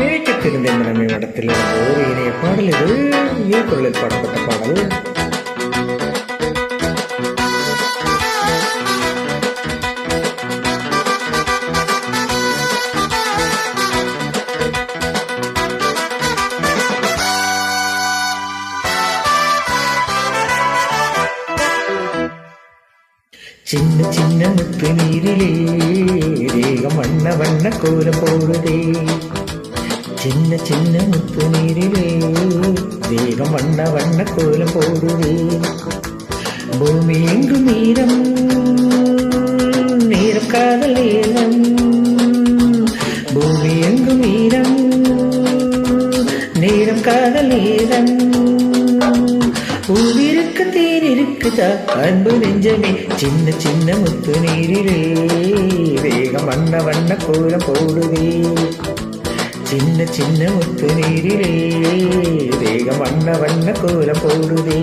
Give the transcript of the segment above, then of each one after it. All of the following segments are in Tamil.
நினைக்கத்திருந்த நம்மை மடத்தில் ஒரு இணைய பாடல் இது நீர் குரலில் பாடப்பட்ட பாடல். சின்ன சின்ன முத்து நீரிலே தேகம் வண்ண வண்ண கோலம் போடுதே. சின்ன சின்ன முத்து நீரிலே தேகம் வண்ண வண்ண கோலம் போடுதே. பூமி எங்கும் நீரம் நீரம் காதல் ஏலம். பூமி எங்கும் நீரம் நீரம் காதல் ஏலம். பூவிருக்கு தேர் இருக்குதா அன்பு நெஞ்சமே. சின்ன சின்ன முத்து நீரிலே வேகம் வண்ண வண்ண கோலம் போடுதே. சின்ன சின்ன முத்து நீரிலே வேகம் வண்ண வண்ண கோலம் போடுதே.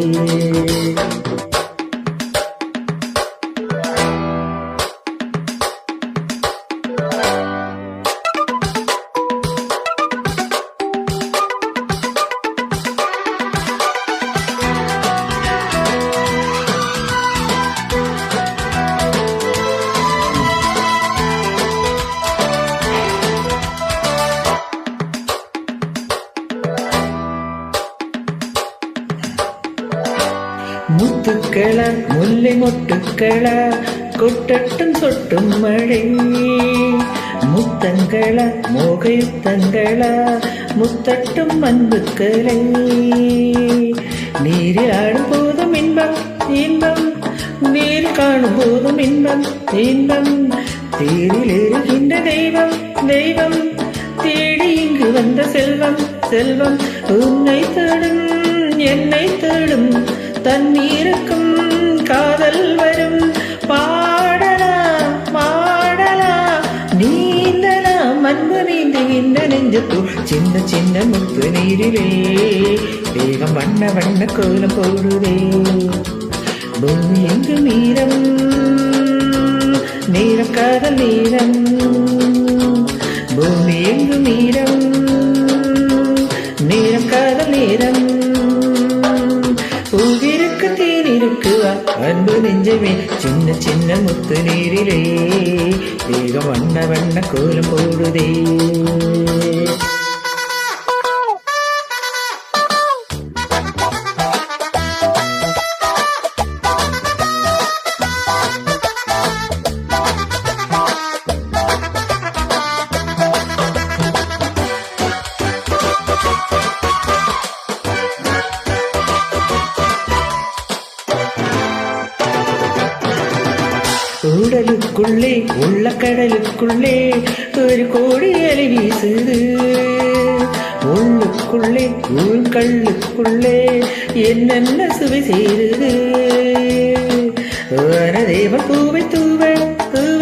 முத்துக்கள முல்லை மொட்டுக்கள கொட்டட்டும் சொட்டும் மழை. முத்தங்கள மோகயுத்தங்கள முத்தட்டும் அன்புக்களை. நீரில் ஆடும் போதும் இன்பம் இன்பம் நீரில் காணும் போதும் இன்பம் இன்பம். தேரில் ஏறுகின்ற தெய்வம் தெய்வம் தேடி இங்கு வந்த செல்வம் செல்வம். உன்னை தேடும் என்னை தேடும் தண்ணீருக்கும் காதல் வரும். பாடலாம் பாடலாம் நீந்தலாம் அன்பு நீந்துகின்ற நெஞ்சத்தூள். சின்ன சின்ன முத்து நீரிலே வேகம் வண்ண வண்ண கோலம் போடுதே. பூமி எங்கு நீரம் நீரம் காதல் நீரம். பூமி எங்கு நீரம் நீரம் காதல் நீரம். பூவிருக்கு தேர் இருக்குவா அன்பு நெஞ்சமே. சின்ன சின்ன முத்து நீரிலே வேகம் வண்ண வண்ண கோலம் போடுதே. உடலுக்குள்ளே உள்ள கடலுக்குள்ளே ஒரு கோடி அலை வீசுது. உள்ளுக்குள்ளே உள் கல்லுக்குள்ளே என்னென்ன சுவை சேருது. வனதேவன் பூவை தூவ தூவ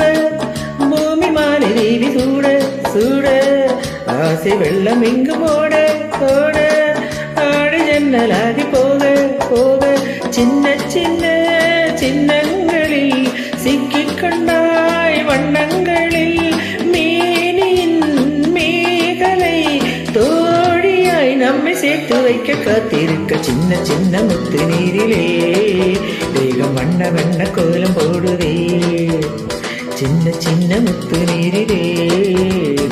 பூமி மாலை தேவி சூட சூட. ஆசை வெள்ளம் எங்கு போட போட ஆடு ஜன்னலாகி போக போக. சின்ன சின்ன சின்னங்களில் சிக்கிக் கொண்டாய் வண்ணங்களில். மேனியின் மேகலை தோழியாய் நம்மை சேர்த்து வைக்க காத்திருக்க. சின்ன சின்ன முத்து நீரிலே வேகம் வண்ண வண்ண கோலம் போடுதே. சின்ன சின்ன முத்து நீரிலே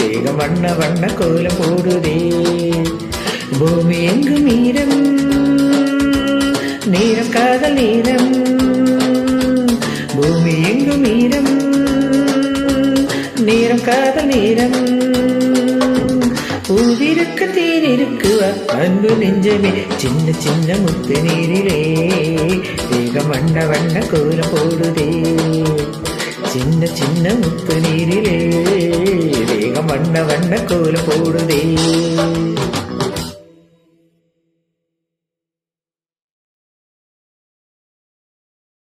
வேகம் வண்ண வண்ண கோலம் போடுதே. பூமி எங்கு நீரம் நீரம் காதல் நீரம். பூமி எங்கும் நீரம் நீரம் காதல் நீரம். பூவிருக்கு தேர் இருக்குவா அன்பு நெஞ்சமே. சின்ன சின்ன முத்து நீரிலே வேகம் வண்ண வண்ண கோலம் போடுதே. சின்ன சின்ன முத்து நீரிலே வேகம் வண்ண வண்ண கோலம் போடுதே.